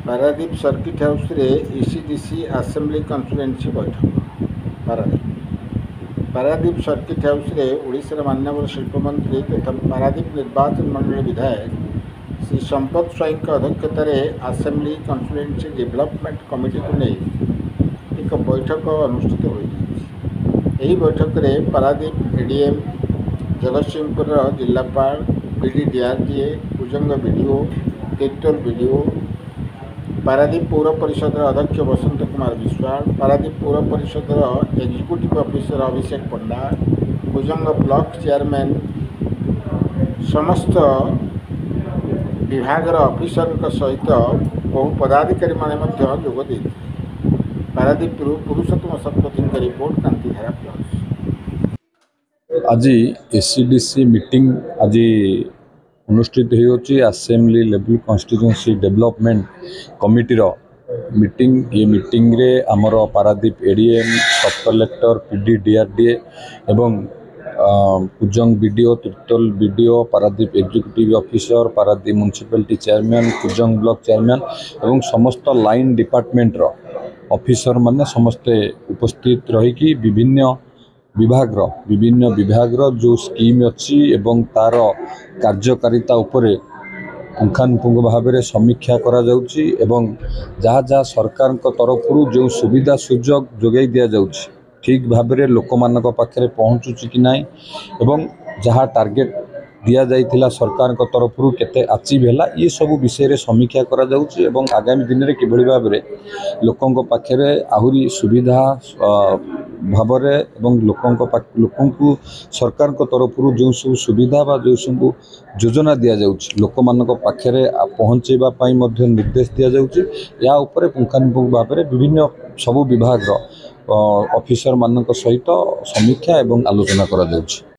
Paradip circuit house रे ईसीडीसी assembly constituency बैठक Paradip circuit house रे ओडिशार माननीय शिल्प मंत्री तथा पारादीप निर्वाचन मंडल विधायक श्री संपत स्वाई अध्यक्षतार असेंबली कन्स्टिट्यूएंसी डेवलपमेंट कमिटी को नहीं एक बैठक अनुष्ठित हो बैठक में पारादीप एडीएम जगतसिंहपुर जिलापाल PD DRDA Kujang BDO Tirtol BDO Paradip पौर परिषद अध्यक्ष बसंत कुमार विश्वाल पारादीप पौर परिषद executive officer Abhishek Panda Kujang block chairman समस्त विभाग ऑफिसर सहित बहु पदाधिकारी माने जोगदे पारादीप पुरुषोत्तम शतपथी रिपोर्ट क्रांतिधारा प्लस। आज एसीडीसी मीटिंग आज अनुष्ठित होती assembly level constituency development committee meeting ये मीटिंग रे आमर Paradip ADM sub collector PD DRDA एवं Kujang BDO Tirtol BDO Paradip executive officer Paradip municipality chairman Kujang block chairman एवं समस्त लाइन डिपार्टमेंट ऑफिसर माने समस्ते उपस्थित रही विभिन्न विभाग जो स्कीम अच्छी एवं तार कार्यकारिता उपरे पुंखानुपुंख भाव में समीक्षा करा जाउची एवं जहाँ जहाँ सरकार तरफ जो सुविधा सुजोग जोगाई दि जाउची ठीक भाव में लोक मान पाखे पहुँचुची कि नाई एवं जहाँ टार्गेट दि जाइथिला सरकार तरफ केते अचीव है ये सब विषय रे समीक्षा करा जाउची एवं आगामी दिन में किभली भाव में लोकों पाखे आहुरी सुविधा भाव एवं लोक सरकार तरफ जो सब सुविधा बा जो सब योजना दि जाउची लोक मान पाखे पहुँचेबा निर्देश दि जाउची या उपरे पुंखानुपुंख भाव में विभिन्न सबु विभाग ऑफिसर मान सहित समीक्षा एवं आलोचना करा जाउची।